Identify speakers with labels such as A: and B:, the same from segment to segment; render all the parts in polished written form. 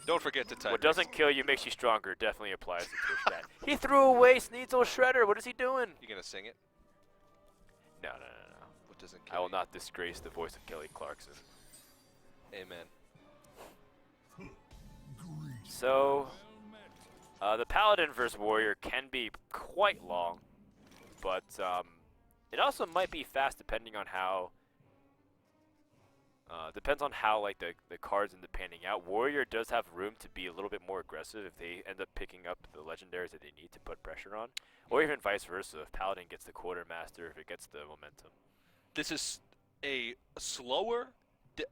A: Don't forget to type.
B: What doesn't kill you makes you stronger. Definitely applies to Twitch chat. He threw away Sneasel Shredder. What is he doing?
A: You gonna sing it?
B: No.
A: What doesn't kill
B: I will
A: you?
B: not disgrace the voice of Kelly Clarkson.
A: Amen.
B: So, the Paladin versus Warrior can be quite long, but it also might be fast depending on how. Depends on how like the cards end up panning out. Warrior does have room to be a little bit more aggressive if they end up picking up the legendaries that they need to put pressure on, or even vice versa. If Paladin gets the Quartermaster, if it gets the momentum.
A: This is a slower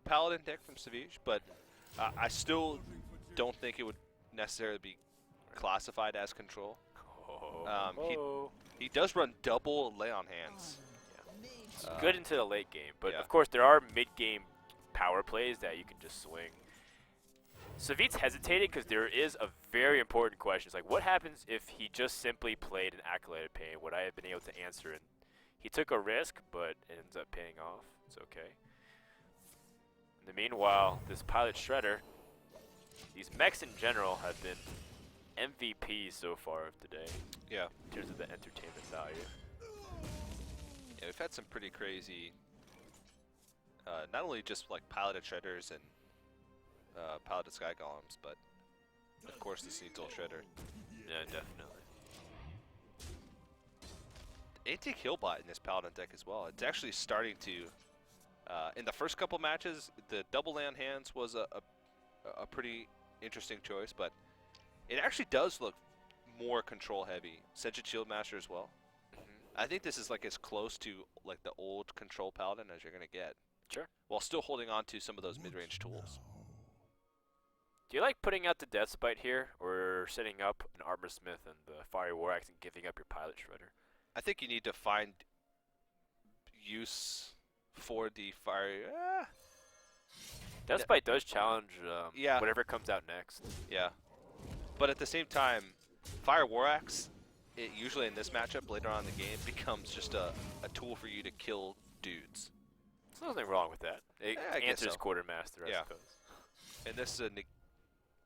A: Paladin deck from Savjz, but I still don't think it would necessarily be classified as control. He does run double lay on hands.
B: Yeah. Good into the late game, but
A: yeah.
B: of course there are mid-game power plays that you can just swing. Savjz hesitated because there is a very important question. It's like, what happens if he just simply played an Acolyte of Pain? Would I have been able to answer it? He took a risk, but it ends up paying off. It's okay. In the meanwhile, this Pilot Shredder, these mechs in general have been MVPs so far of today.
A: Yeah.
B: In terms of the entertainment value.
A: Yeah, we've had some pretty crazy, not only just like Piloted Shredders and Piloted Sky Golems, but of course the Sneasel Shredder.
B: Yeah, definitely.
A: Anti-Killbot in this Paladin deck as well. It's actually starting to, in the first couple matches, the double land hands was a pretty interesting choice, but it actually does look more control heavy. Sentient Shieldmaster as well. I think this is like as close to like the old control Paladin as you're gonna get.
B: Sure.
A: While still holding on to some of those mid-range tools.
B: Do you like putting out the Death Spite here, or setting up an Armor Smith and the Fiery War Axe and giving up your Pilot Shredder?
A: I think you need to find use for the fire.
B: Death Spite does challenge
A: yeah.
B: whatever comes out next.
A: Yeah. But at the same time, Fire War Axe, it usually in this matchup later on in the game becomes just a tool for you to kill dudes.
B: There's nothing wrong with that. It answers
A: so.
B: Quartermaster, I suppose.
A: And this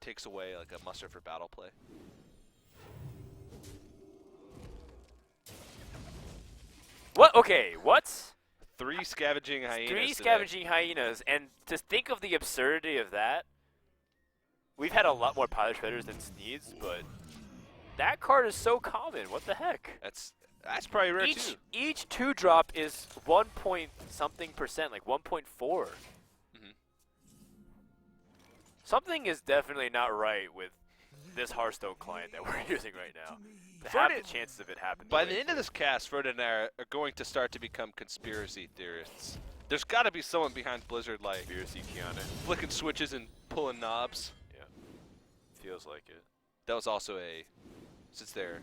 A: takes away like a muster for battle play.
B: What? Okay, what?
A: 3 Scavenging Hyenas.
B: 3 Scavenging Hyenas, and to think of the absurdity of that, we've had a lot more Pilot Shredders than Sneeds, but that card is so common. What the heck?
A: That's probably rare too.
B: Each 2-drop is 1 point something %, like 1.4. Something is definitely not right with this Hearthstone client that we're using right now. To have the chances of it happening.
A: By the end of this cast, Fred and I are going to start to become conspiracy theorists. There's got to be someone behind Blizzard like
B: Conspiracy Keanu.
A: flicking switches and pulling knobs.
B: Yeah, feels like it.
A: That was also since they're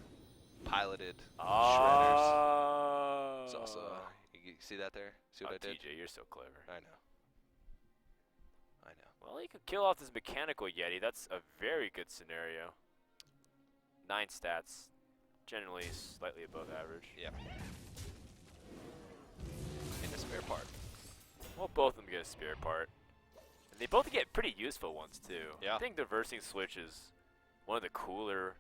A: piloted
B: shredders.
A: It's also, you see that there? See what I did?
B: TJ, you're so clever.
A: I know.
B: Well, he could kill off this mechanical Yeti. That's a very good scenario. 9 stats, generally slightly above average.
A: Yeah. And a spare part.
B: Well, both of them get a spare part. And they both get pretty useful ones, too.
A: Yeah.
B: I think the Versing Switch is one of the cooler,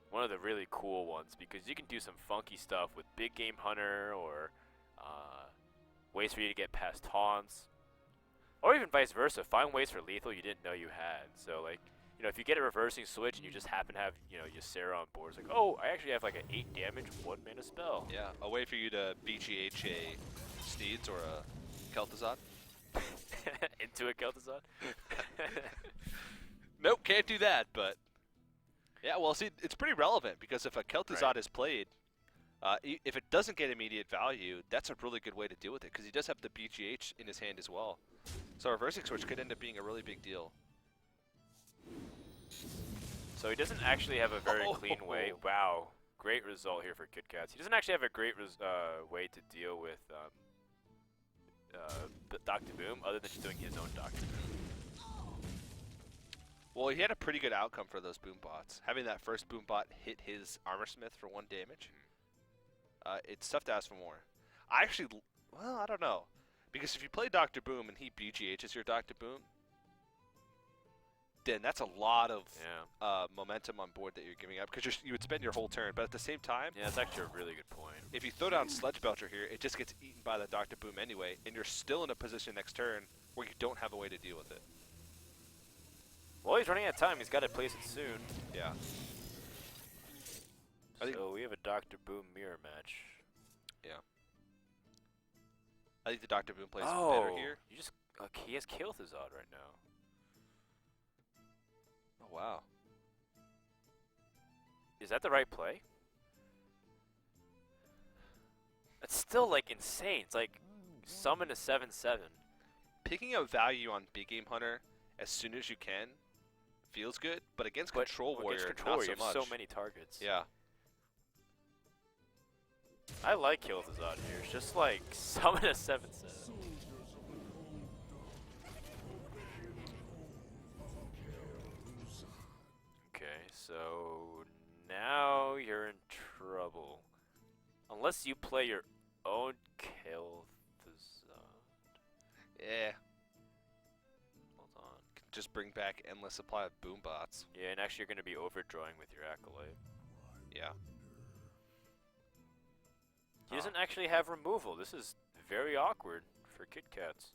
B: one of the really cool ones, because you can do some funky stuff with Big Game Hunter or ways for you to get past taunts. Or even vice versa, find ways for lethal you didn't know you had. So like, you know, if you get a reversing switch and you just happen to have, you know, Ysera on board, it's like, oh, I actually have like an 8 damage, 1 mana spell.
A: Yeah, a way for you to BGH a Sneeds or a Kel'Thuzad.
B: Into a Kel'Thuzad?
A: Nope, can't do that, but... Yeah, well, see, it's pretty relevant, because if a Kel'Thuzad is played, if it doesn't get immediate value, that's a really good way to deal with it, because he does have the BGH in his hand as well. So reversing switch could end up being a really big deal.
B: So he doesn't actually have a very clean way. Wow, great result here for Kitkatz. He doesn't actually have a great way to deal with Dr. Boom, other than just doing his own Dr. Boom.
A: Well, he had a pretty good outcome for those boom bots. Having that first boom bot hit his Armor Smith for 1 damage. It's tough to ask for more. I actually, well, I don't know. Because if you play Dr. Boom and he BGHs your Dr. Boom, then that's a lot of
B: Yeah.
A: momentum on board that you're giving up because you would spend your whole turn. But at the same time,
B: Yeah, that's actually a really good point.
A: if you throw down Sledge Belcher here, it just gets eaten by the Dr. Boom anyway, and you're still in a position next turn where you don't have a way to deal with it.
B: Well, he's running out of time. He's got to place it soon.
A: Yeah.
B: So we have a Dr. Boom mirror match.
A: Yeah. I think the Dr. Boom plays better here.
B: You just he has Kitkatz right now.
A: Oh wow.
B: Is that the right play? That's still like insane. It's like summon a 7/7.
A: Picking up value on Big Game Hunter as soon as you can feels good, but against Control Warrior,
B: against Control,
A: not
B: you
A: so
B: have
A: much.
B: so many targets.
A: Yeah.
B: I like Kitkatz here. It's just like summon a 7/7. Okay, so now you're in trouble. Unless you play your own Kitkatz.
A: Yeah.
B: Hold on.
A: Just bring back endless supply of boom bots.
B: Yeah, and actually you're going to be overdrawing with your Acolyte.
A: Yeah.
B: He doesn't actually have removal. This is very awkward for Kitkatz.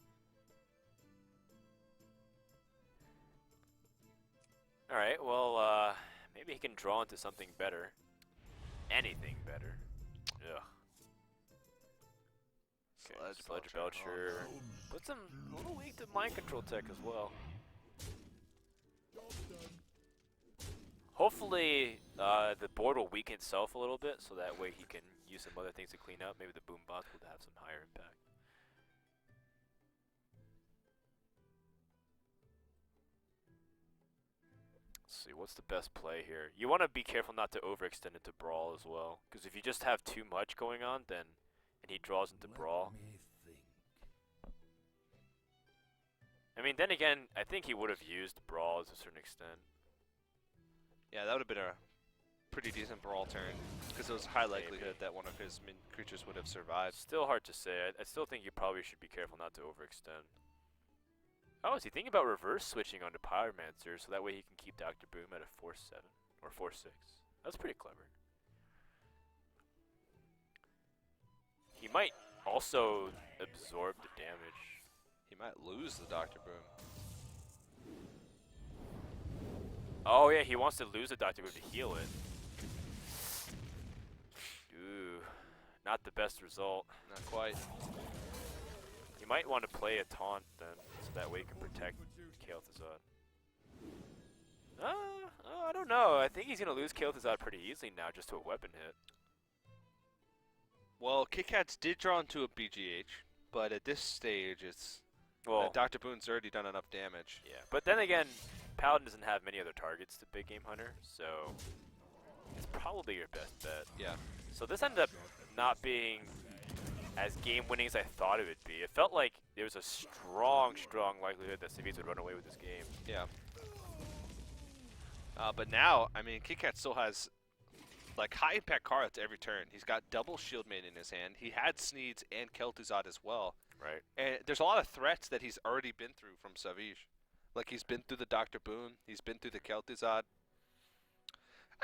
B: Alright, well, maybe he can draw into something better. Anything better. Ugh. Okay, Sledge Belcher. Puts him a little weak to mind control tech as well. Hopefully, the board will weaken itself a little bit, so that way he can use some other things to clean up. Maybe the boom bots will have some higher impact. Let's see, what's the best play here? You want to be careful not to overextend into Brawl as well, because if you just have too much going on, then and he draws into Brawl. I mean, then again, I think he would have used Brawl to a certain extent.
A: Yeah, that would have been a pretty decent Brawl turn, because it was high likelihood that one of his min creatures would have survived.
B: Still hard to say. I still think you probably should be careful not to overextend. Oh, is he thinking about reverse switching onto Pyromancer so that way he can keep Dr. Boom at a 4/7 or 4/6? That's pretty clever. He might also absorb the damage.
A: He might lose the Dr. Boom.
B: Oh yeah, he wants to lose the Dr. Boom to heal it. Ooh, not the best result.
A: Not quite.
B: You might want to play a taunt then, so that way you can protect Kitkatz. I don't know. I think he's going to lose Kitkatz pretty easily now just to a weapon hit.
A: Well, Kitkatz did draw into a BGH, but at this stage, it's Dr. Boom's already done enough damage.
B: Yeah, but then again, Paladin doesn't have many other targets to Big Game Hunter, so it's probably your best bet.
A: Yeah.
B: So this ended up not being as game-winning as I thought it would be. It felt like there was a strong likelihood that Savjz would run away with this game.
A: Yeah. But now, I mean, Kitkatz still has like high-impact cards every turn. He's got double Shield Maiden in his hand. He had Sneeds and Kel'Thuzad as well.
B: Right.
A: And there's a lot of threats that he's already been through from Savjz. Like he's been through the Dr. Boom. He's been through the Kel'Thuzad.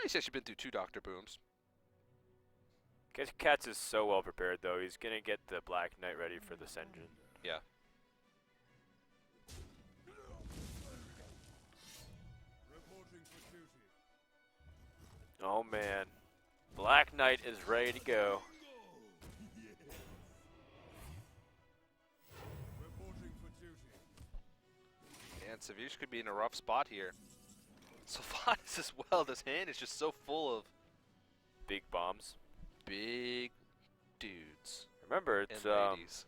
A: He's actually been through 2 Dr. Booms.
B: Kitkatz is so well prepared though. He's gonna get the Black Knight ready for the Senjin.
A: Yeah.
B: Oh man, Black Knight is ready to go.
A: And Savjz could be in a rough spot here. Savjz as well. This hand is just so full of
B: Big bombs.
A: big dudes.
B: Remember,
A: and
B: it's
A: ladies.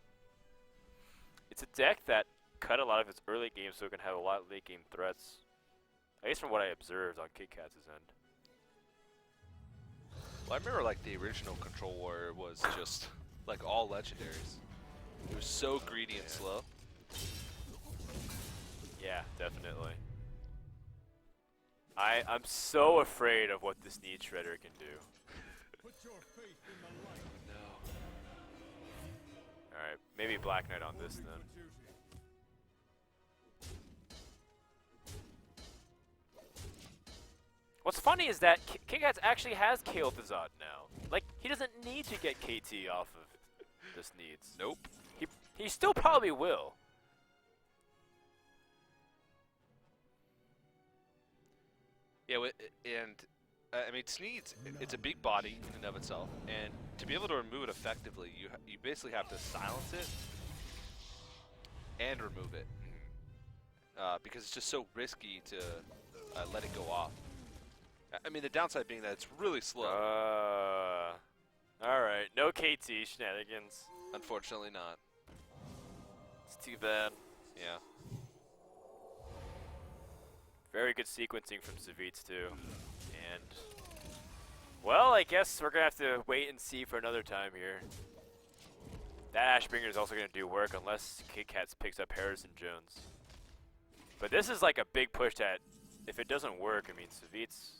B: it's a deck that cut a lot of its early games so it can have a lot of late game threats. At least from what I observed on Kitkatz's end.
A: Well, I remember like the original Control Warrior was just like all legendaries. It was so greedy and slow.
B: Yeah, definitely. I'm so afraid of what this Need Shredder can do.
A: No.
B: Alright, maybe Black Knight on this then. What's funny is that Kitkatz actually has Kitlazad now. Like, he doesn't need to get KT off of this needs.
A: Nope.
B: He still probably will.
A: Yeah, and I mean, Sneeds, it's a big body in and of itself, and to be able to remove it effectively, you basically have to silence it and remove it, because it's just so risky to let it go off. I mean, the downside being that it's really slow.
B: Alright, no KT shenanigans.
A: Unfortunately not.
B: It's too bad.
A: Yeah.
B: Very good sequencing from Savjz too. And, well, I guess we're going to have to wait and see for another time here. That Ashbringer is also going to do work unless Kitkatz picks up Harrison Jones. But this is like a big push that, if it doesn't work, I mean, Savjz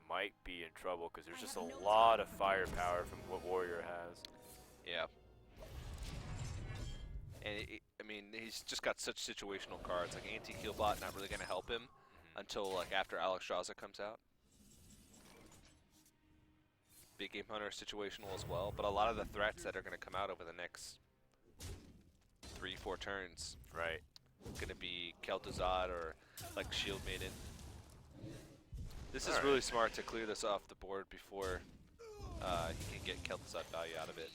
B: might be in trouble because there's just a lot of firepower from what Warrior has.
A: Yeah. And I mean, he's just got such situational cards. Like anti-Keelbot not really going to help him until like after Alexstrasza comes out. Big Game Hunter situational as well, but a lot of the threats that are going to come out over the next 3-4 turns,
B: right,
A: going to be Kel'Thuzad or like Shield Maiden. This is
B: All
A: really
B: right.
A: smart to clear this off the board before he can get Kel'Thuzad value out of it.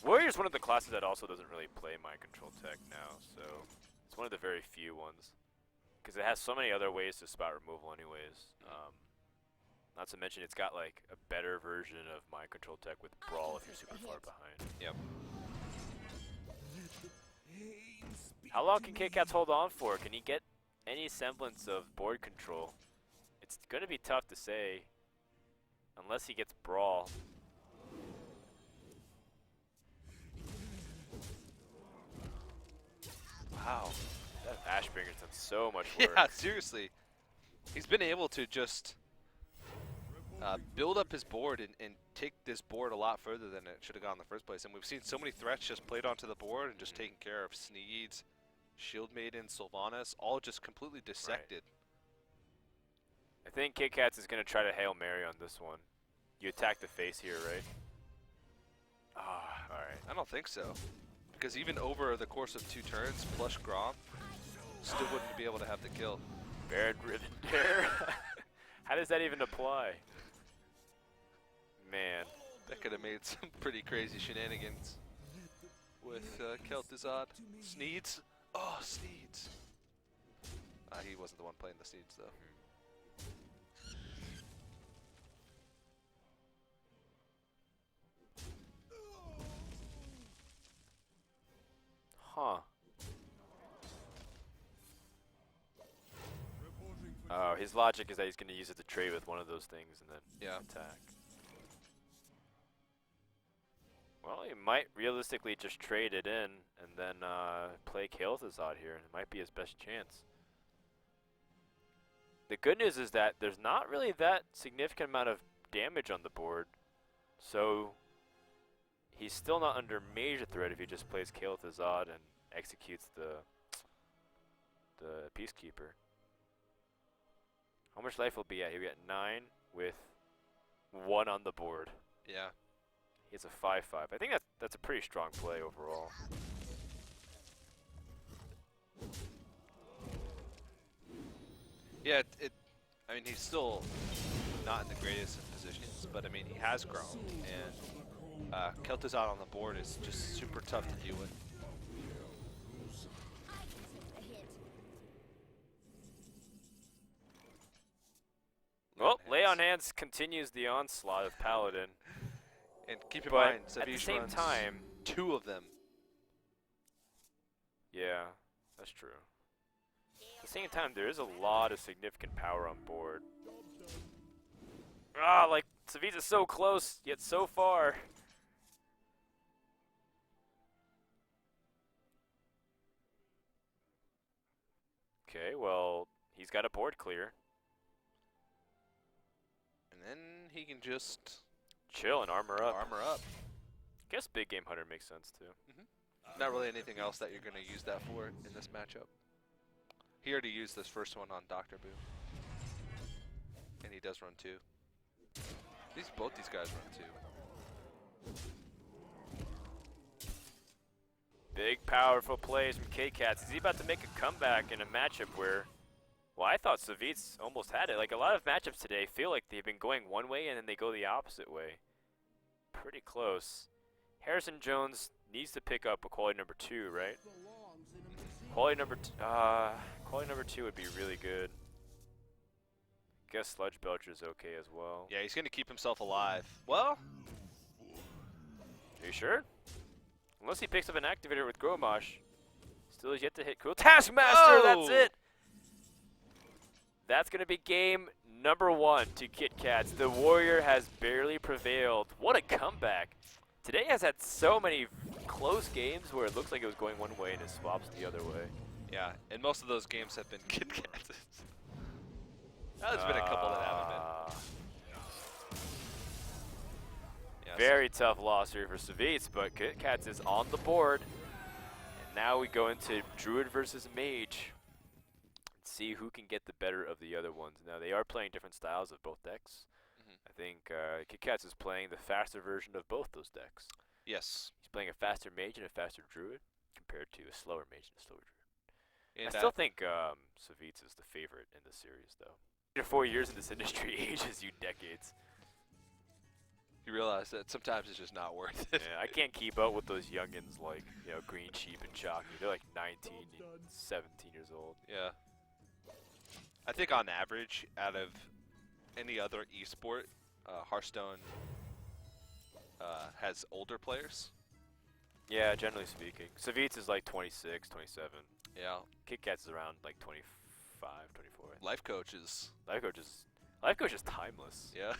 B: Warrior's one of the classes that also doesn't really play mind control tech now, so it's one of the very few ones. Because it has so many other ways to spot removal anyways. Not to mention it's got like a better version of mind control tech with Brawl if you're super far behind.
A: Yep.
B: How long can Kitkatz hold on for? Can he get any semblance of board control? It's going to be tough to say unless he gets Brawl. Wow, that Ashbringer's done so much work.
A: Yeah, seriously. He's been able to just build up his board and take this board a lot further than it should have gone in the first place. And we've seen so many threats just played onto the board and just taken care of. Sneeds, Shield Maiden, Sylvanas, all just completely dissected.
B: Right. I think Kitkatz is going to try to Hail Mary on this one. You attack the face here, right? Ah, alright.
A: I don't think so. Because even over the course of 2 turns, plus Grom, still wouldn't be able to have the kill.
B: Baron Riven Dare. How does that even apply? Man.
A: That could have made some pretty crazy shenanigans with Kel'Thuzad. Sneeds? Oh, Sneeds. He wasn't the one playing the Sneeds, though.
B: Huh. Oh, his logic is that he's going to use it to trade with one of those things and then attack. Well, he might realistically just trade it in and then play Kel'Thuzad here, and it might be his best chance. The good news is that there's not really that significant amount of damage on the board, so he's still not under major threat if he just plays Kel'Thuzad and executes the Peacekeeper. How much life will be at? He'll be at 9 with 1 on the board.
A: Yeah.
B: He has a 5/5. I think that's a pretty strong play overall.
A: Yeah, I mean, he's still not in the greatest of positions, but I mean, he has grown, and Kel'Thuzad on the board is just super tough to deal with.
B: Well, Lay on Hands continues the onslaught of Paladin.
A: And keep in
B: But
A: mind,
B: at the
A: Savjz
B: same
A: runs
B: time,
A: 2 of them.
B: yeah, that's true. At the same time, there is a lot of significant power on board. Ah, like, Savjz is so close, yet so far. Okay, well, he's got a board clear.
A: And then he can just
B: Chill and armor up.
A: armor up.
B: Guess Big Game Hunter makes sense too.
A: Not really anything else that you're going to use that for in this matchup. He already used this first one on Dr. Boo. And he does run 2. Both these guys run 2.
B: Big, powerful plays from Kitkatz. Is he about to make a comeback in a matchup where, well, I thought Savjz almost had it. Like, a lot of matchups today feel like they've been going one way and then they go the opposite way. Pretty close. Harrison Jones needs to pick up a quality number 2, right? Quality number 2 would be really good. Guess Sludge Belcher's okay as well.
A: Yeah, he's going to keep himself alive. Well,
B: are you sure? Unless he picks up an activator with Gromosh. Still has yet to hit Cruel Taskmaster, that's it! That's going to be game number 1 to Kitkatz. The Warrior has barely prevailed. What a comeback. Today has had so many close games where it looks like it was going one way and it swaps the other way.
A: Yeah, and most of those games have been Kitkatz. There's been a couple that haven't been. Yeah,
B: very tough loss here for Savjz, but Kitkatz is on the board. And now we go into Druid versus Mage. See who can get the better of the other ones. Now they are playing different styles of both decks. I think Kitkatz is playing the faster version of both those decks.
A: Yes.
B: He's playing a faster Mage and a faster Druid compared to a slower Mage and a slower Druid.
A: And
B: I still think Savjz is the favorite in the series, though. 4 years in this industry ages you decades.
A: You realize that sometimes it's just not worth it.
B: Yeah, I can't keep up with those youngins like, you know, Green Sheep and Chalky. They're like 19, 17 years old.
A: Yeah. I think on average, out of any other esport, Hearthstone has older players.
B: Yeah, generally speaking. Savjz is like 26, 27.
A: Yeah.
B: Kitkatz is around like 25, 24.
A: Life Coach is
B: timeless.
A: Yeah.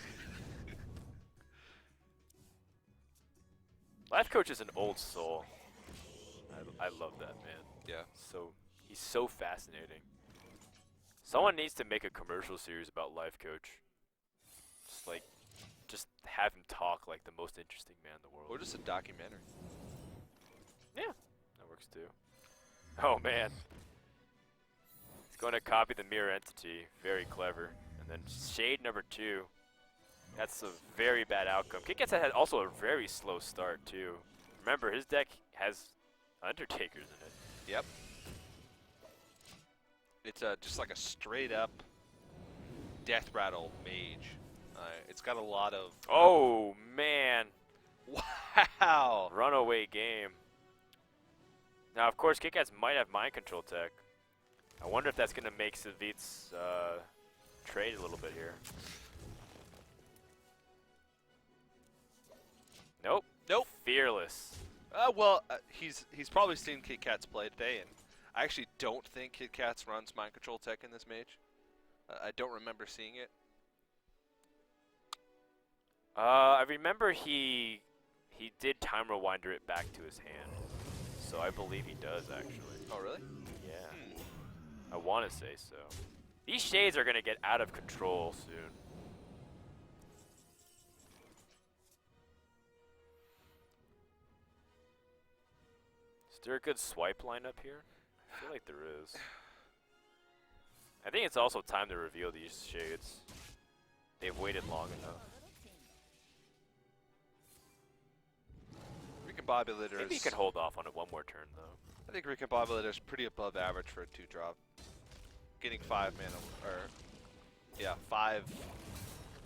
B: Life Coach is an old soul. I love that man.
A: Yeah.
B: So he's so fascinating. Someone needs to make a commercial series about Life Coach. Just have him talk like the most interesting man in the world.
A: Or just a documentary.
B: Yeah, that works too. Oh man. He's going to copy the mirror entity. Very clever. And then shade number 2. That's a very bad outcome. Kitkatz had also a very slow start too. Remember, his deck has Undertakers in it.
A: Yep. It's just like a straight up Death Rattle Mage. It's got a lot of...
B: Oh, man.
A: Wow.
B: Runaway game. Now, of course, Kitkatz might have mind control tech. I wonder if that's going to make Savjz trade a little bit here. Nope.
A: Nope.
B: Fearless.
A: Well, he's probably seen Kitkatz play today, and I actually don't think Kitkatz runs mind control tech in this mage. I don't remember seeing it.
B: I remember he did time rewinder it back to his hand, so I believe he does actually.
A: Oh really?
B: Yeah. I want to say so. These shades are gonna get out of control soon. Is there a good swipe lineup here? I feel like there is. I think it's also time to reveal these shades. They've waited long enough.
A: Recombobulator.
B: Maybe you can hold off on it one more turn though.
A: I think Recombobulator is pretty above average for a 2-drop. Getting 5 mana, or yeah, 5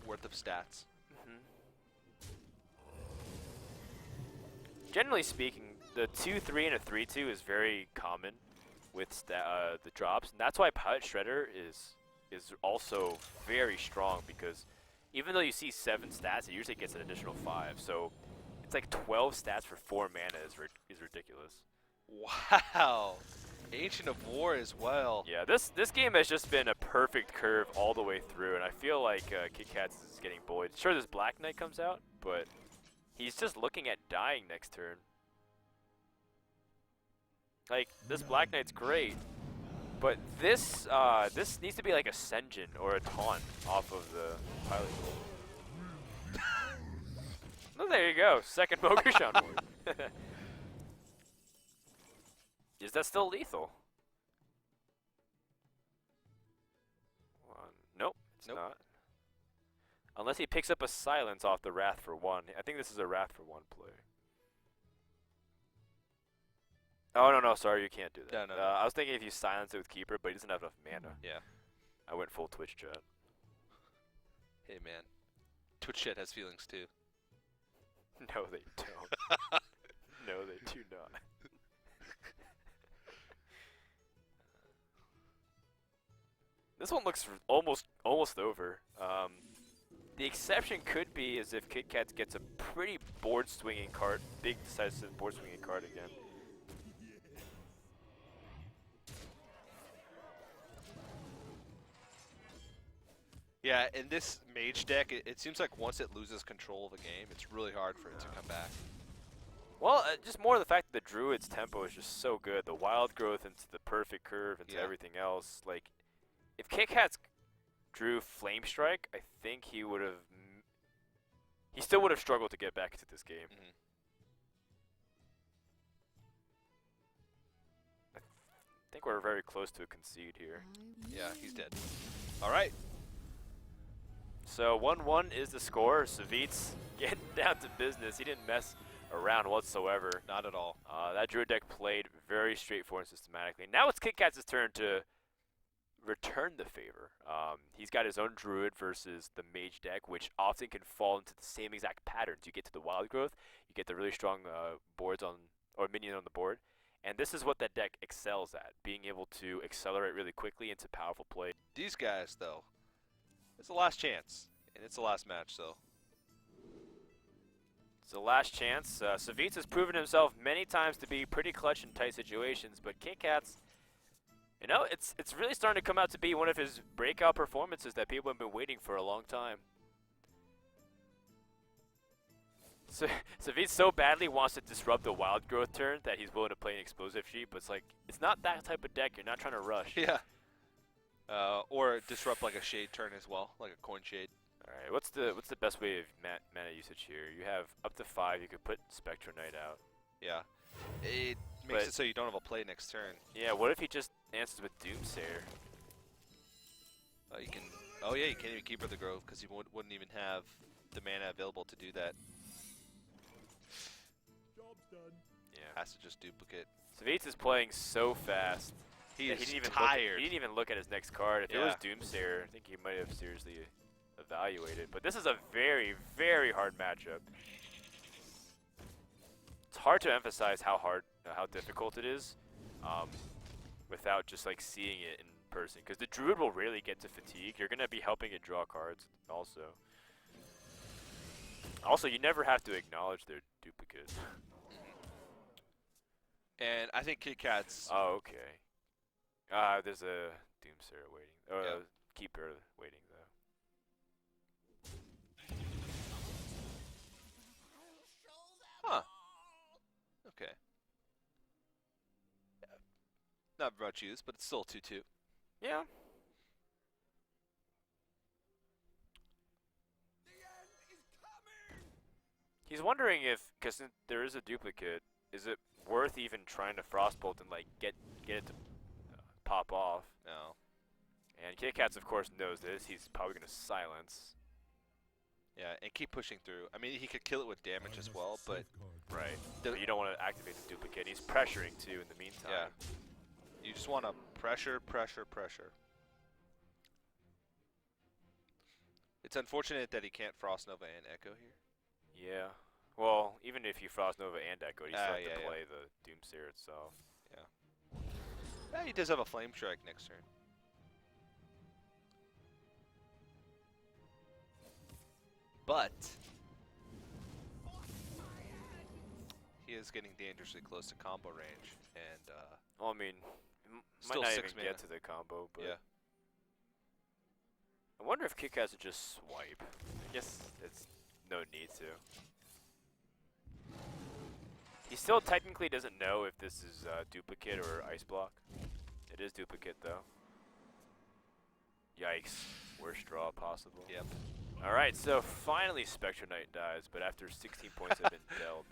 A: worth of stats.
B: Generally speaking, the 2-3 and a 3-2 is very common with the drops, and that's why Pilot Shredder is also very strong, because even though you see 7 stats, it usually gets an additional 5. So it's like 12 stats for 4 mana is ridiculous.
A: Wow. Ancient of War as well.
B: Yeah, this game has just been a perfect curve all the way through, and I feel like Kitkatz is getting bullied. Sure, this Black Knight comes out, but he's just looking at dying next turn. Like, this Black Knight's great, but this needs to be like a Senjin or a taunt off of the Pilot Gold. Oh, there you go. Second Mogushan ward. Is that still lethal? Nope, it's not. Unless he picks up a silence off the Wrath for 1. I think this is a Wrath for 1 play. Oh, no, sorry, you can't do that.
A: No.
B: I was thinking if you silence it with Keeper, but he doesn't have enough mana.
A: Yeah.
B: I went full Twitch chat.
A: Hey, man. Twitch chat has feelings, too.
B: No, they don't. No, they do not. This one looks almost over. The exception could be is if Kitkatz gets a pretty board swinging card, big decisive board swinging card again.
A: Yeah, in this mage deck, it seems like once it loses control of a game, it's really hard for it to come back.
B: Well, just more the fact that the Druid's tempo is just so good. The wild growth into the perfect curve into everything else. Like, if Kitkatz drew Flame Strike, I think he would have. He still would have struggled to get back into this game.
A: Mm-hmm.
B: I think we're very close to a concede here.
A: Yeah, he's dead. All right.
B: So 1-1 is the score. Savjz getting down to business. He didn't mess around whatsoever.
A: Not at all.
B: That Druid deck played very straightforward and systematically. Now it's Kitkatz's turn to return the favor. He's got his own Druid versus the Mage deck, which often can fall into the same exact patterns. You get to the wild growth, you get the really strong boards on or minion on the board, and this is what that deck excels at, being able to accelerate really quickly into powerful play.
A: These guys, though, it's the last chance, and it's the last match, so.
B: It's the last chance. Savjz has proven himself many times to be pretty clutch in tight situations, but Kitkatz, you know, it's really starting to come out to be one of his breakout performances that people have been waiting for a long time. So Savjz so badly wants to disrupt the wild growth turn that he's willing to play an explosive sheep, but it's like, it's not that type of deck. You're not trying to rush.
A: Yeah. Or disrupt like a shade turn as well, like a coin shade.
B: All right, what's the best way of mana usage here? You have up to 5. You could put Spectral Knight out.
A: Yeah. It makes it so you don't have a play next turn.
B: Yeah, what if he just answers with Doomsayer?
A: You can. Oh yeah, you can't even keep the grove because he wouldn't even have the mana available to do that.
C: Job's done.
B: Yeah.
A: Has to just duplicate.
B: Savjz is playing so fast.
A: He
B: that
A: is
B: he didn't even
A: tired.
B: He didn't even look at his next card. If it
A: Yeah.
B: was Doomsayer, I think he might have seriously evaluated. But this is a very, very hard matchup. It's hard to emphasize how difficult it is, without just like seeing it in person. Because the Druid will rarely get to fatigue. You're gonna be helping it draw cards also. Also, you never have to acknowledge their duplicate.
A: And I think Kitkatz.
B: Oh, okay. There's a Doomsayer waiting. Or a Keeper waiting, though.
A: Huh. Okay. Yeah. Not much use, but it's still 2-2.
B: Yeah. He's wondering if, because there is a duplicate, is it worth even trying to Frostbolt and like get it to pop off?
A: No.
B: And Kitkatz, of course, knows this. He's probably going to silence.
A: Yeah, and keep pushing through. I mean, he could kill it with damage as well, but
B: Right. But you don't want to activate the duplicate. He's pressuring too in the meantime.
A: yeah, you just want to pressure, pressure, pressure. It's unfortunate that he can't Frost Nova and Echo here.
B: Yeah. Well, even if you Frost Nova and Echo, you still have
A: yeah,
B: to play the Doomsayer itself.
A: Yeah, he does have a Flame Strike next turn. But he is getting dangerously close to combo range, and
B: Well, I mean, might
A: Still
B: not
A: 6
B: even
A: mana.
B: get to the combo, but
A: yeah.
B: I wonder if Kitkatz would just swipe. I guess it's no need to. He still technically doesn't know if this is duplicate or ice block. It is duplicate though. Yikes. Worst draw possible.
A: Yep.
B: Alright, so finally Spectral Knight dies, but after 16 points have been dealt.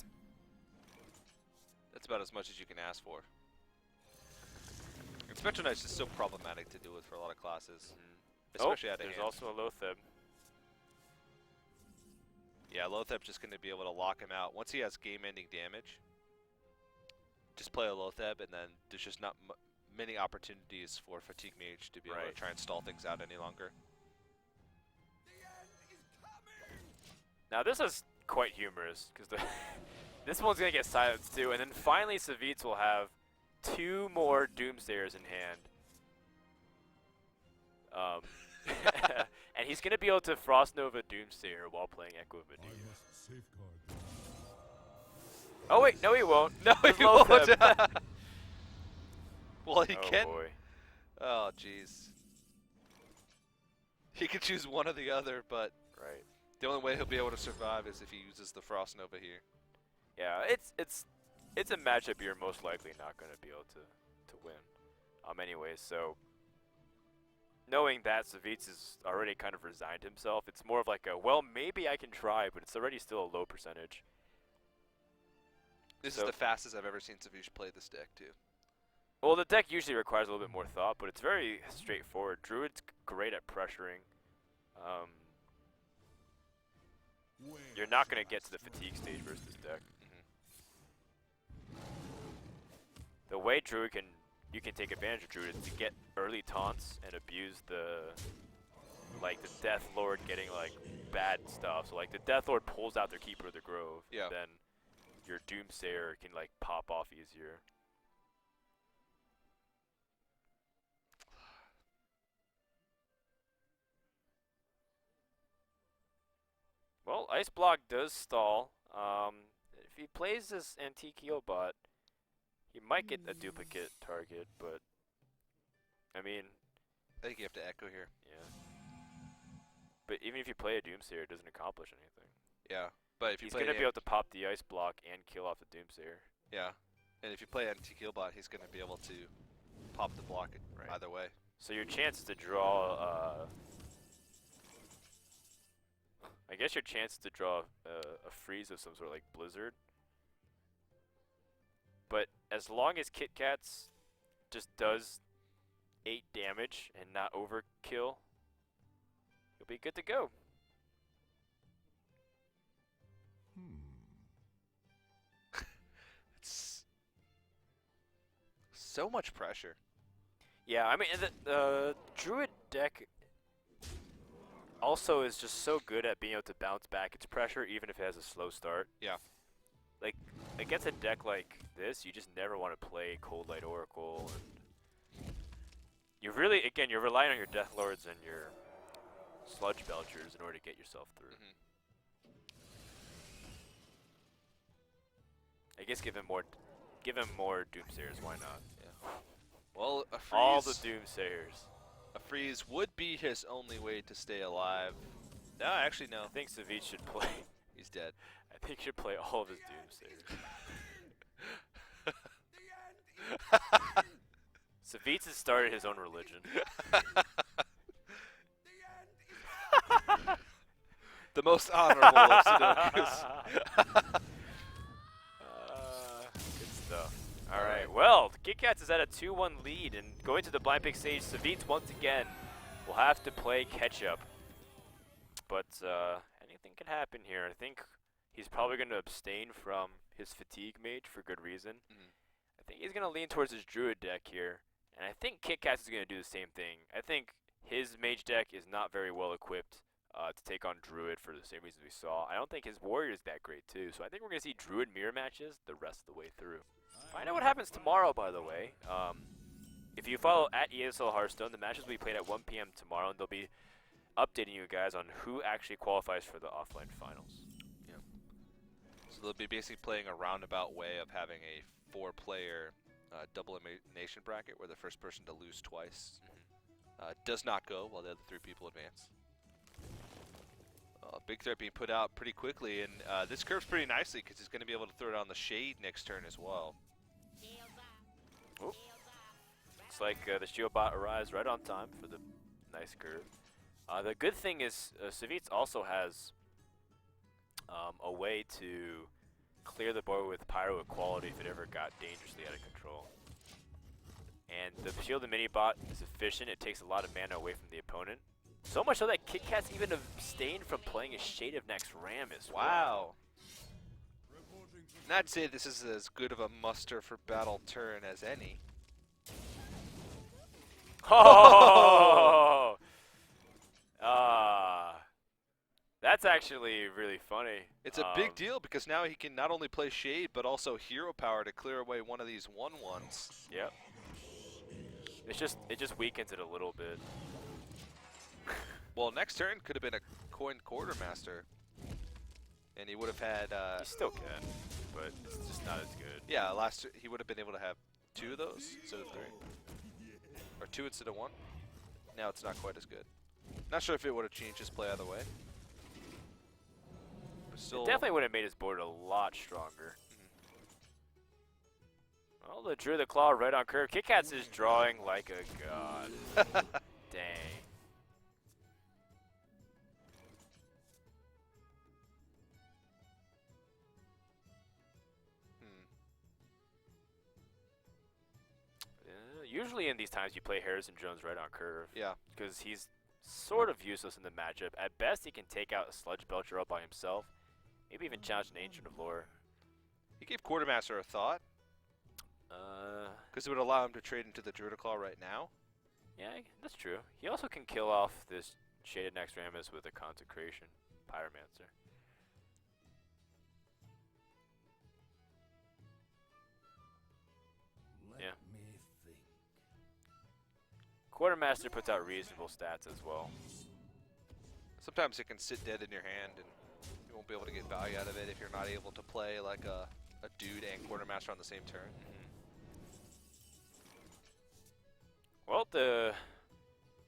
A: That's about as much as you can ask for. And Spectral Knight's just so problematic to deal with for a lot of classes. Especially out of
B: there's
A: hand.
B: also a Loatheb.
A: Yeah, Lothep's just going to be able to lock him out. Once he has game-ending damage, just play a Lothep, and then there's just not many opportunities for Fatigue Mage to be able to try and stall things out any longer.
B: Now this is quite humorous, because this one's going to get silenced too, and then finally Savjz will have 2 more Doomsayers in hand. And he's going to be able to Frost Nova Doomsayer while playing Echo of Aduga. Oh wait, no he won't.
A: No, he won't. Well, he can.
B: Boy.
A: Oh, jeez. He can choose one or the other, but the only way he'll be able to survive is if he uses the Frost Nova here.
B: Yeah, it's a matchup you're most likely not going to be able to win. Anyways, so knowing that Savjz has already kind of resigned himself, it's more of like a, well, maybe I can try, but it's already still a low percentage.
A: This is the fastest I've ever seen Savjz play this deck, too.
B: Well, the deck usually requires a little bit more thought, but it's very straightforward. Druid's great at pressuring. You're not going to get to the fatigue stage versus this deck. The way Druid you can take advantage of Druid is to get early taunts and abuse the Death Lord getting like bad stuff. So like the Death Lord pulls out their Keeper of the Grove, then your Doomsayer can like pop off easier. Well, Ice Block does stall. If he plays this Antique Healbot, he might get a duplicate target, but I mean,
A: I think you have to Echo here.
B: Yeah. But even if you play a Doomsayer, it doesn't accomplish anything.
A: Yeah, but if you
B: he's going to be able to pop the Ice Block and kill off the Doomsayer.
A: Yeah, and if you play Antique Healbot, he's going to be able to pop the block either way.
B: So your chances to draw, I guess your chance to draw a freeze of some sort of like Blizzard. But as long as Kitkatz just does 8 damage and not overkill, you'll be good to go.
A: It's so much pressure.
B: Yeah, I mean, the Druid deck also is just so good at being able to bounce back its pressure, even if it has a slow start.
A: Yeah.
B: Like, against a deck like this, you just never want to play Cold Light Oracle. And you really, again, you're relying on your Death Lords and your Sludge Belchers in order to get yourself through. I guess give him more Doomsayers, why not?
A: Yeah. Well, a freeze.
B: All the Doomsayers.
A: A freeze would be his only way to stay alive. No, actually, no.
B: I think Savjz should play.
A: He's dead.
B: I think he should play all of his Doomsayers. Savjz has started his own religion.
A: The most honorable of Sudokus.
B: Good stuff. Alright, well, Kitkatz is at a 2-1 lead, and going to the blind pick stage, Savjz once again will have to play catch-up. But anything can happen here. I think he's probably going to abstain from his Fatigue Mage for good reason. I think he's going to lean towards his Druid deck here, and I think Kitkatz is going to do the same thing. I think his Mage deck is not very well equipped to take on Druid for the same reasons we saw. I don't think his Warrior is that great too, so I think we're going to see Druid mirror matches the rest of the way through. Find out what happens tomorrow, by the way. If you follow at ESL Hearthstone, the matches will be played at 1 p.m. tomorrow, and they'll be updating you guys on who actually qualifies for the offline finals.
A: Yeah. So they'll be basically playing a roundabout way of having a 4-player double elimination bracket where the first person to lose twice does not go while the other 3 people advance. Big threat being put out pretty quickly, and this curves pretty nicely because he's going to be able to throw it on the Shade next turn as well.
B: Oop. Looks like the Shield Bot arrives right on time for the nice curve. The good thing is Savjz also has a way to clear the board with Pyro Equality if it ever got dangerously out of control. And the Shield and Mini Bot is efficient. It takes a lot of mana away from the opponent. So much so that Kitkatz even abstained from playing a Shade of Next Ram as well.
A: Wow. And I'd say this is as good of a muster for battle turn as any.
B: Oh! That's actually really funny.
A: It's a big deal because now he can not only play Shade, but also Hero Power to clear away one of these 1/1s.
B: Yep. It just weakens it a little bit.
A: Well, next turn could have been a coined Quartermaster. And he would have had...
B: He still can, but it's just not as good.
A: yeah, he would have been able to have 2 of those instead of 3. Or 2 instead of 1. Now it's not quite as good. Not sure if it would have changed his play either way. But still,
B: It definitely would have made his board a lot stronger. Well, the Drew the Claw right on curve. Kitkatz is drawing like a god. Dang. Usually in these times you play Harrison Jones right on curve.
A: Yeah.
B: Because he's sort of useless in the matchup. At best, he can take out a Sludge Belcher all by himself. Maybe even challenge an Ancient of Lore.
A: He gave Quartermaster a thought. Because it would allow him to trade into the Druidiclaw right now.
B: Yeah, that's true. He also can kill off this Shaded Next Rammus with a Consecration Pyromancer. Yeah. Quartermaster puts out reasonable stats as well.
A: Sometimes it can sit dead in your hand and you won't be able to get value out of it if you're not able to play like a Dude and Quartermaster on the same turn.
B: Well, the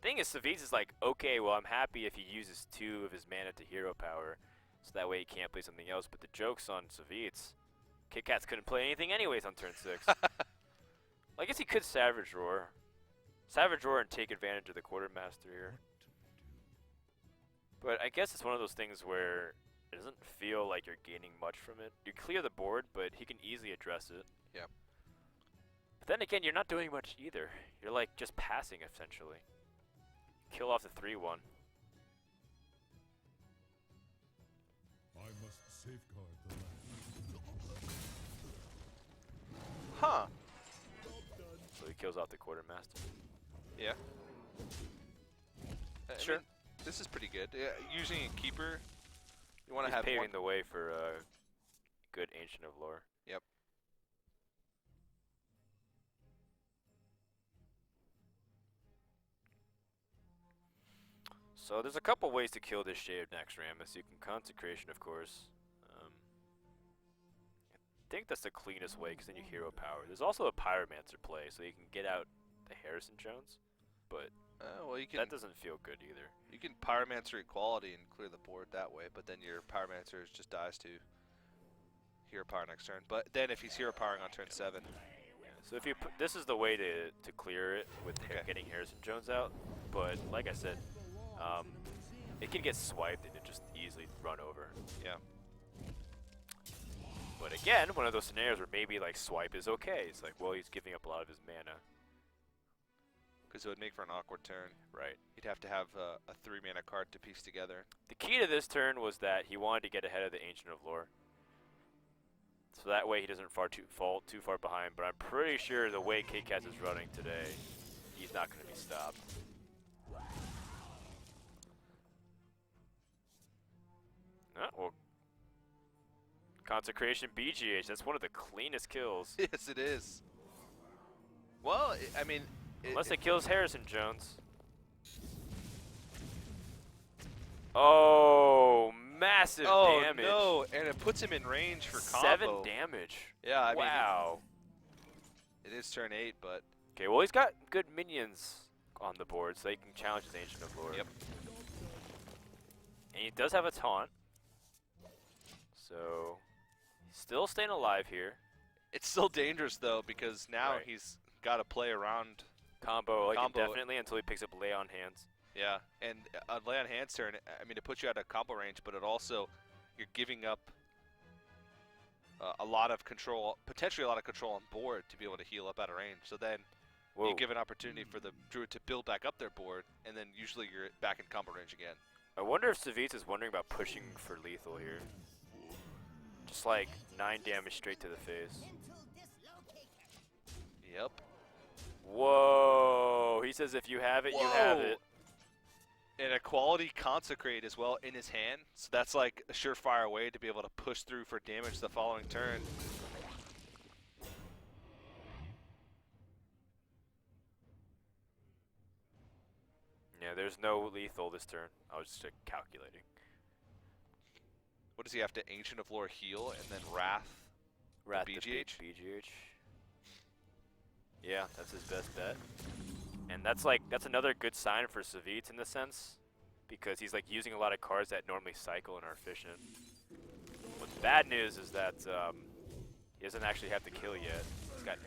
B: thing is, Savjz is like, okay, well, I'm happy if he uses 2 of his mana to Hero Power, so that way he can't play something else. But the joke's on Savjz. Kitkatz couldn't play anything anyways on turn 6. Well, I guess he could Savage Roar. Savage Roar and take advantage of the Quartermaster here. But I guess it's one of those things where it doesn't feel like you're gaining much from it. You clear the board, but he can easily address it.
A: Yep.
B: But then again, you're not doing much either. You're like just passing, essentially. Kill off the 3/1.
C: I must safeguard the land.
A: Huh.
B: So he kills off the Quartermaster.
A: Yeah.
B: Sure.
A: I mean, this is pretty good. Using a Keeper, you want to
B: He's
A: have
B: paving
A: one.
B: the way for a good Ancient of Lore.
A: Yep.
B: So there's a couple ways to kill this Shade of Next Rammus. You can Consecration, of course. I think that's the cleanest way because then you Hero Power. There's also a Pyromancer play, so you can get out the Harrison Jones, but
A: Well, you can.
B: that doesn't feel good either.
A: You can Pyromancer Equality and clear the board that way, but then your Pyromancer just dies to Hero Power next turn. But then if he's Hero Powering on turn 7,
B: Yeah, so if you this is the way to clear it with getting Harrison Jones out, but like I said, it can get swiped and it just easily run over.
A: yeah.
B: But again, one of those scenarios where maybe like swipe is okay. It's like, well, he's giving up a lot of his mana.
A: Because it would make for an awkward turn.
B: Right.
A: You'd have to have a 3-mana card to piece together.
B: The key to this turn was that he wanted to get ahead of the Ancient of Lore. So that way he doesn't fall too far behind. But I'm pretty sure the way Kitkatz is running today, he's not going to be stopped. Well, Consecration BGH, that's one of the cleanest kills.
A: Yes, it is. Well, I mean...
B: Unless it kills Harrison Jones. Oh, massive damage.
A: Oh, no, and it puts him in range for combo.
B: 7 damage.
A: Yeah, I mean...
B: Wow.
A: It is turn 8, but...
B: Okay, well, he's got good minions on the board, so he can challenge his Ancient of Lore.
A: Yep.
B: And he does have a taunt. So, he's still staying alive here.
A: It's still dangerous, though, because now
B: Right.
A: he's got to play around...
B: Combo, like
A: Combo.
B: indefinitely until he picks up Lay on Hands.
A: Yeah, and on Lay on Hands turn, I mean, it puts you out of combo range, but it also... You're giving up a lot of control, potentially a lot of control on board to be able to heal up out of range. So then
B: Whoa.
A: You give an opportunity for the Druid to build back up their board, and then usually you're back in combo range again.
B: I wonder if Savjz is wondering about pushing for lethal here. Just like 9 damage straight to the face.
A: Yep.
B: Whoa! He says if you have it, you have it.
A: And a quality Consecrate as well in his hand, so that's like a surefire way to be able to push through for damage the following turn.
B: Yeah, there's no lethal this turn. I was just calculating.
A: What does he have to Ancient of Lore heal and then Wrath?
B: Wrath
A: BGH?
B: the big BGH. Yeah, that's his best bet. And that's another good sign for Savjz in the sense, because he's like using a lot of cards that normally cycle and are efficient. But the bad news is that he doesn't actually have to kill yet. He's got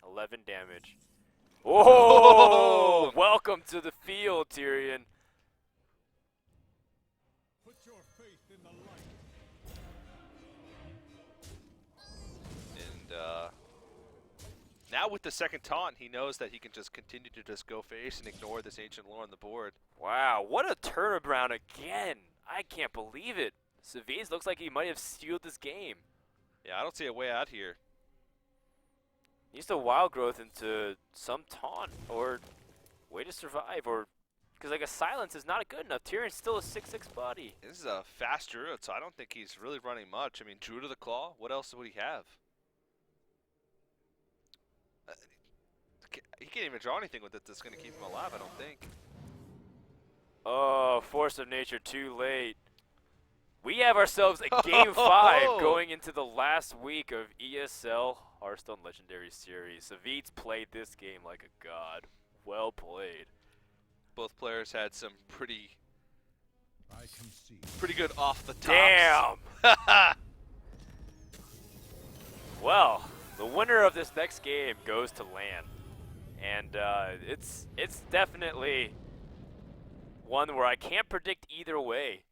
B: 11 damage. Oh! Welcome to the field, Tyrion.
C: Put your faith in the light.
A: And now with the second taunt, he knows that he can just continue to just go face and ignore this Ancient Lore on the board.
B: Wow, what a turnaround again. I can't believe it. Savjz looks like he might have sealed this game.
A: Yeah, I don't see a way out here.
B: He needs to wild growth into some taunt or way to survive, or because like a silence is not good enough. Tyrion's still a 6/6 body.
A: This is a fast Druid, so I don't think he's really running much. I mean, Druid of the Claw, what else would he have? He can't even draw anything with it that's going to keep him alive, I don't think.
B: Oh, Force of Nature too late. We have ourselves a Game 5 going into the last week of ESL Hearthstone Legendary Series. Savjz played this game like a god. Well played.
A: Both players had some pretty
C: I concede.
A: good off the tops.
B: Damn! Well, the winner of this next game goes to LAN. And it's definitely one where I can't predict either way.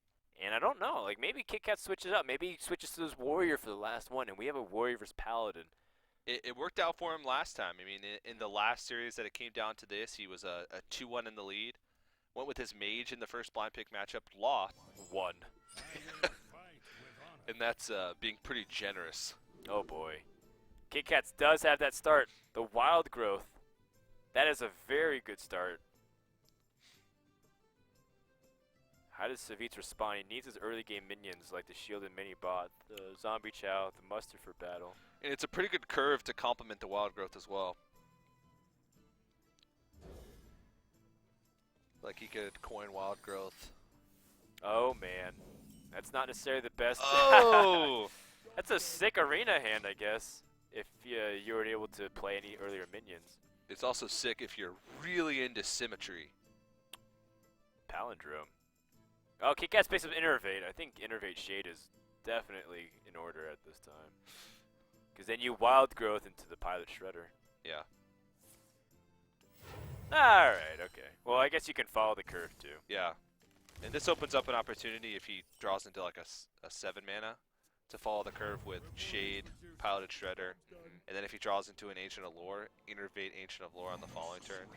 B: And I don't know, like maybe Kitkatz switches up. Maybe he switches to his Warrior for the last one, and we have a Warrior versus Paladin.
A: It worked out for him last time. I mean, in the last series that it came down to this, he was a 2-1 in the lead. Went with his Mage in the first blind pick matchup, lost.
B: One.
A: And that's being pretty generous.
B: Oh boy. Kitkatz does have that start. The Wild Growth. That is a very good start. How does Savjz respond? He needs his early game minions like the Shielded Mini Bot, the Zombie Chow, the Mustard for battle.
A: And it's a pretty good curve to complement the Wild Growth as well. Like he could coin Wild Growth.
B: Oh man. That's not necessarily the best.
A: Oh!
B: That's a sick arena hand, I guess, if you were able to play any earlier minions.
A: It's also sick if you're really into symmetry.
B: Palindrome. Oh, Kitkatz space of Innervate. I think Innervate Shade is definitely in order at this time. Because then you Wild Growth into the Pilot Shredder.
A: Yeah.
B: Alright, okay. Well, I guess you can follow the curve too.
A: Yeah. And this opens up an opportunity if he draws into like a 7 mana to follow the curve with Shade, Piloted Shredder, and then if he draws into an Ancient of Lore, Innervate Ancient of Lore on the following turn.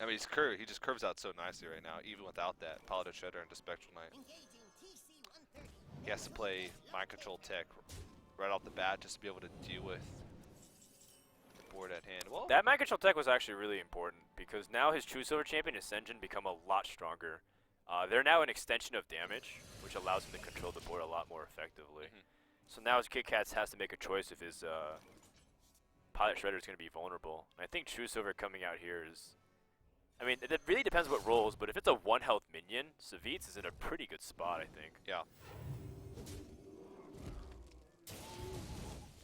A: I mean, he just curves out so nicely right now, even without that Piloted Shredder into Spectral Knight. He has to play Mind Control Tech right off the bat just to be able to deal with the board at hand. Well,
B: That Mind Control Tech was actually really important because now his True Silver Champion, Ascension, become a lot stronger. They're now an extension of damage, which allows him to control the board a lot more effectively. So now his Kitkatz has to make a choice if his Pilot Shredder is going to be vulnerable. And I think True Silver coming out here is... I mean, it really depends what rolls, but if it's a 1 health minion, Savjz is in a pretty good spot, I think.
A: yeah.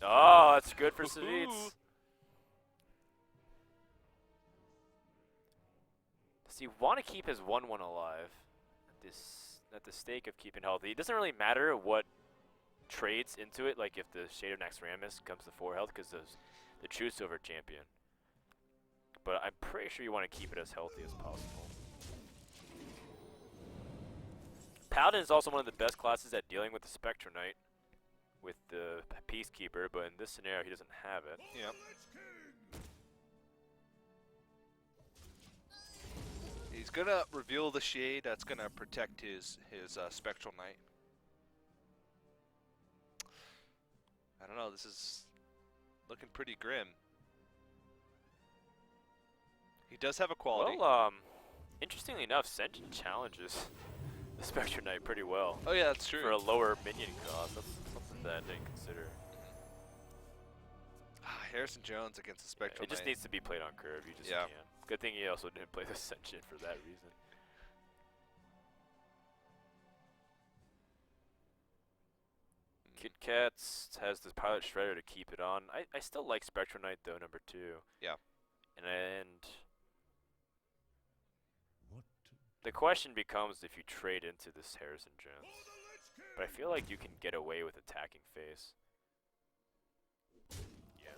B: Oh, that's good for Savjz. Does he want to keep his 1/1 alive at the stake of keeping healthy? It doesn't really matter what trades into it, like if the Shade of Naxxramas comes to 4 health, because the True Silver Champion. But I'm pretty sure you want to keep it as healthy as possible. Paladin is also one of the best classes at dealing with the Spectral Knight. with the Peacekeeper, but in this scenario he doesn't have it.
A: Yep. He's gonna reveal the shade. That's gonna protect his Spectral Knight. I don't know. This is looking pretty grim. He does have a quality.
B: Well, interestingly enough, Senjin challenges the Spectre Knight pretty well.
A: Oh yeah, that's true.
B: For a lower minion cost, that's something that I didn't consider.
A: Harrison Jones against the Spectral
B: It just
A: Knight.
B: needs to be played on curve. You just
A: Yeah.
B: can't. Good thing he also didn't play the Senjin for that reason. Kitkatz has the Pilot Shredder to keep it on. I still like Spectral Knight though, number 2.
A: Yeah.
B: And
C: What?
B: the question becomes if you trade into this Harrison Jones. But I feel like you can get away with attacking face. Yeah.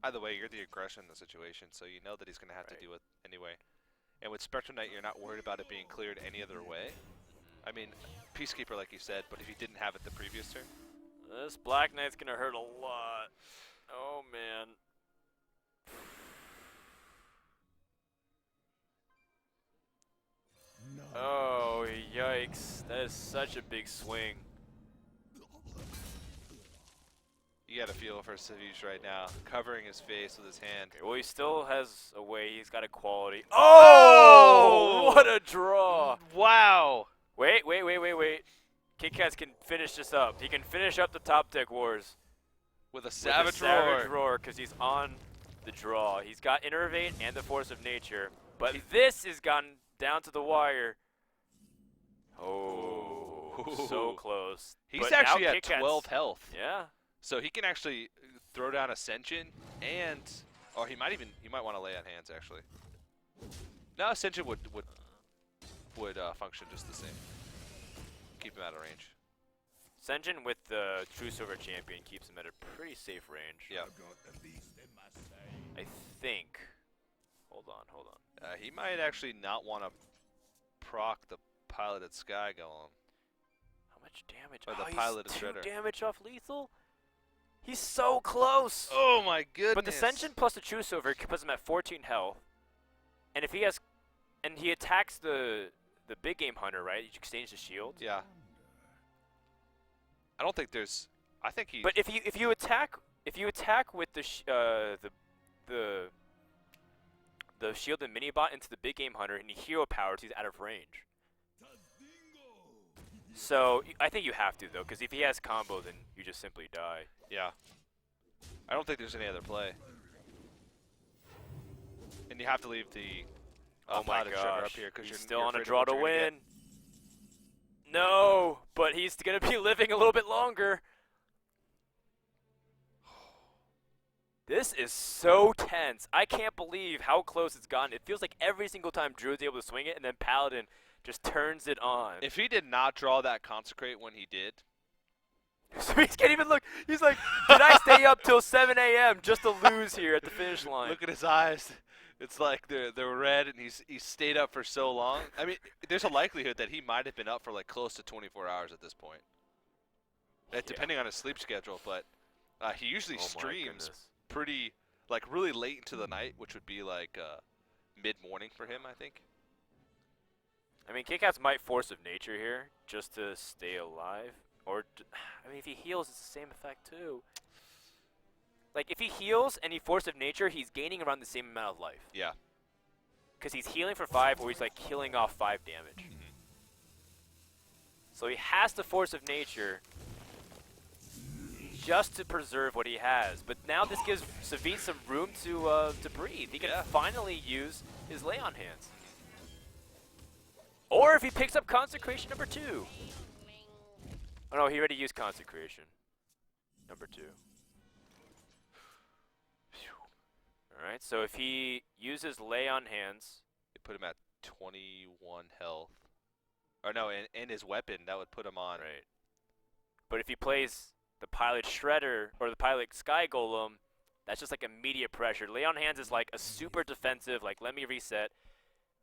A: Either way, you're the aggression in the situation, so you know that he's gonna have to do it anyway. And with Spectral Knight, you're not worried about it being cleared any other way. I mean, Peacekeeper, like you said, but if he didn't have it the previous turn,
B: This Black Knight's gonna hurt a lot. Oh man.
C: No.
B: Oh yikes! That is such a big swing.
A: you got to feel for Savjz right now, covering his face with his hand.
B: Okay, well, he still has a way. He's got a quality. Oh! What a draw!
A: Wow!
B: Wait. Kitkatz can finish this up. He can finish up the top deck wars.
A: With a
B: With
A: Savage
B: the Savage
A: Roar.
B: Roar, because he's on the draw. He's got Innervate and the Force of Nature, but this has gotten down to the wire. Oh, so close.
A: He's
B: But now
A: actually at
B: Kitkatz-
A: 12 health.
B: Yeah.
A: So he can actually throw down Ascension and, or he might want to lay on hands actually. No, Ascension would function just the same. Keep him out of range.
B: Senjin with the True Silver Champion keeps him at a pretty safe range.
A: Yeah.
B: I think. Hold on.
A: He might actually not want to proc the piloted Sky Golem.
B: How much damage?
A: Or the
B: he's
A: piloted
B: 2
A: Shredder.
B: damage off lethal? He's so close!
A: Oh my goodness!
B: But the Senjin plus the True Silver puts him at 14 health. And if he has, and he attacks the big game hunter, right? You exchange the shield.
A: Yeah. I don't think there's. I think he.
B: But if you attack with the shield and minibot into the big game hunter and he hero powers, he's out of range. So I think you have to though, because if he has combo, then you just simply die.
A: Yeah. I don't think there's any other play. And you have to leave the
B: Oh my
A: piloted Shredder up
B: gosh,
A: here because
B: he's
A: you're
B: still
A: you're
B: on a
A: afraid of
B: draw
A: what
B: to
A: you're gonna
B: win.
A: get.
B: No, but he's gonna be living a little bit longer. This is so tense. I can't believe how close it's gotten. It feels like every single time Drew is able to swing it, and then Paladin just turns it on.
A: If he did not draw that Consecrate when he did,
B: So he can't even look. He's like, did I stay up till 7 a.m. just to lose here at the finish line?
A: look at his eyes. It's like they're red, and he's stayed up for so long. I mean, there's a likelihood that he might have been up for like close to 24 hours at this point, depending on his sleep schedule. But he usually
B: Oh my
A: streams
B: goodness.
A: pretty, like really late into the night, which would be like mid-morning for him, I think.
B: I mean, Kitkatz might Force of Nature here just to stay alive. Or, I mean, if he heals, it's the same effect too. Like, if he heals and he Force of Nature, he's gaining around the same amount of life.
A: Yeah.
B: Because he's healing for 5, or he's like killing off 5 damage. So he has to Force of Nature just to preserve what he has. But now this gives Savjz some room to breathe. He can finally use his Lay on Hands. Or if he picks up Consecration number 2. Oh no, he already used Consecration. Number 2. Alright, so if he uses Lay on Hands,
A: They put him at 21 health. Or no, and his weapon, that would put him on.
B: right. But if he plays the Pilot Shredder or the Pilot Sky Golem, that's just like immediate pressure. Lay on Hands is like a super defensive, like let me reset.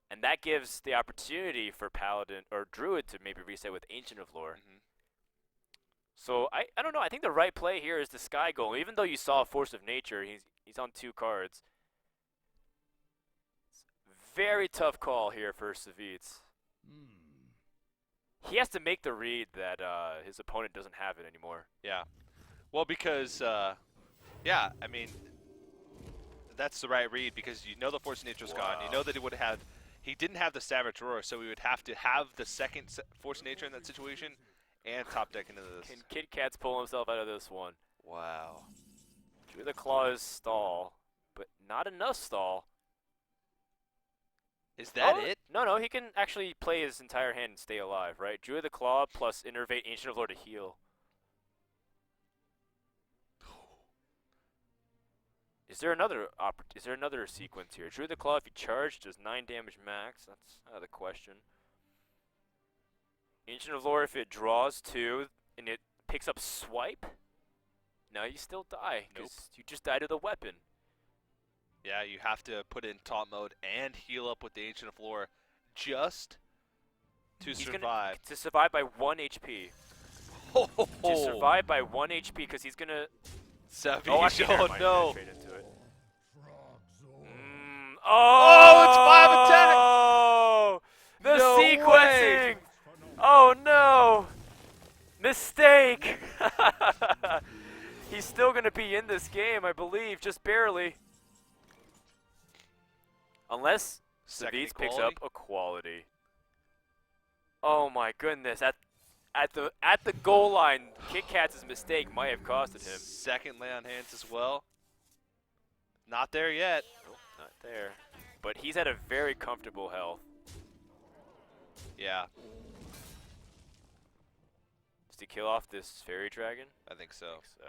B: And that gives the opportunity for Paladin or Druid to maybe reset with Ancient of Lore. So I don't know. I think the right play here is the Sky Golem. Even though you saw Force of Nature, he's on 2 cards. Very tough call here for Savjz. He has to make the read that his opponent doesn't have it anymore.
A: Yeah. Well, because, yeah, I mean, that's the right read because you know the Force of Nature's gone. You know that he didn't have the Savage Roar, so we would have to have the second Force of Nature in that situation and top deck into this.
B: Can Kitkatz pull himself out of this one?
A: Wow.
B: Drew the Claw is stall, but not enough stall.
A: Is that it?
B: No, he can actually play his entire hand and stay alive, right? Drew the Claw plus Innervate Ancient of Lore to heal. Is there another sequence here? Drew the Claw, if you charge, does 9 damage max. That's out of the question. Ancient of Lore, if it draws 2 and it picks up Swipe, now you still die.
A: Nope.
B: You just died to the weapon.
A: Yeah, you have to put in taunt mode and heal up with the Ancient of Lore just to survive.
B: To survive by 1 HP. To survive by 1 HP because he's going to...
A: Savjz,
B: never mind,
A: no.
B: trade into it.
A: Oh,
B: it's 5 of 10! Oh! The
A: No
B: sequencing!
A: way.
B: Oh no! Mistake! He's still going to be in this game, I believe, just barely. Unless Savjz picks up equality. Oh my goodness! At the goal line, Kitkatz's mistake might have costed him.
A: Second lay on hands as well. Not there yet.
B: Nope, not there. But he's at a very comfortable health.
A: Yeah,
B: Does he kill off this fairy dragon?
A: I think so.
B: I think so.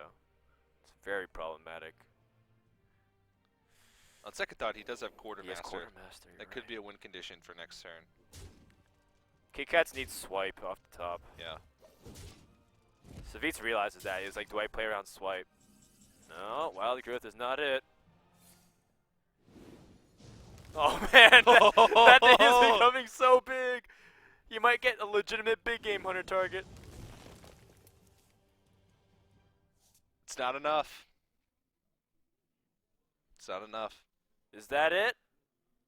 B: It's very problematic.
A: On second thought, he does have
B: He has
A: Quartermaster.
B: Quartermaster.
A: That could be a win condition for next turn.
B: Kitkatz needs swipe off the top.
A: Yeah.
B: Savjz realizes that. He's like, do I play around swipe? No, Wild Growth is not it. Oh man, that thing is becoming so big. You might get a legitimate big game hunter target.
A: It's not enough. It's not enough.
B: Is that it?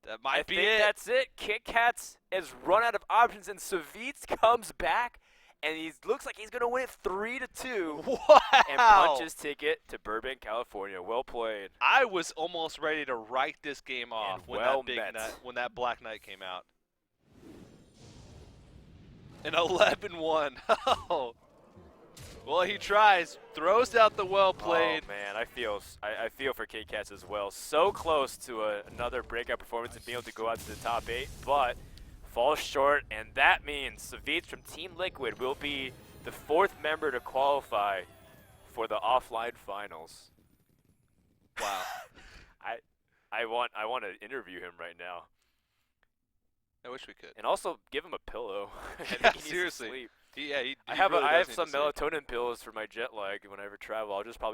A: That might be
B: I think
A: it.
B: that's it. Kitkatz has run out of options, and Savjz comes back, and he looks like he's gonna win it 3-2.
A: Wow!
B: And punch his ticket to Burbank, California. Well played.
A: I was almost ready to write this game off
B: And
A: when
B: well
A: that
B: met.
A: when that Black Knight came out. An 11-1. Oh. Well, he tries, throws out the well played.
B: Oh man, I feel for Kitkatz as well. So close to another breakout performance and being able to go out to the top 8, but falls short, and that means Savjz from Team Liquid will be the 4th member to qualify for the offline finals.
A: Wow.
B: I want to interview him right now,
A: I wish we could.
B: and also give him a pillow. I think
A: Yeah,
B: he needs to
A: seriously.
B: sleep.
A: He
B: I have
A: really
B: I
A: does
B: have
A: need
B: some
A: to sleep.
B: melatonin pills for my jet lag. When I ever travel, I'll just probably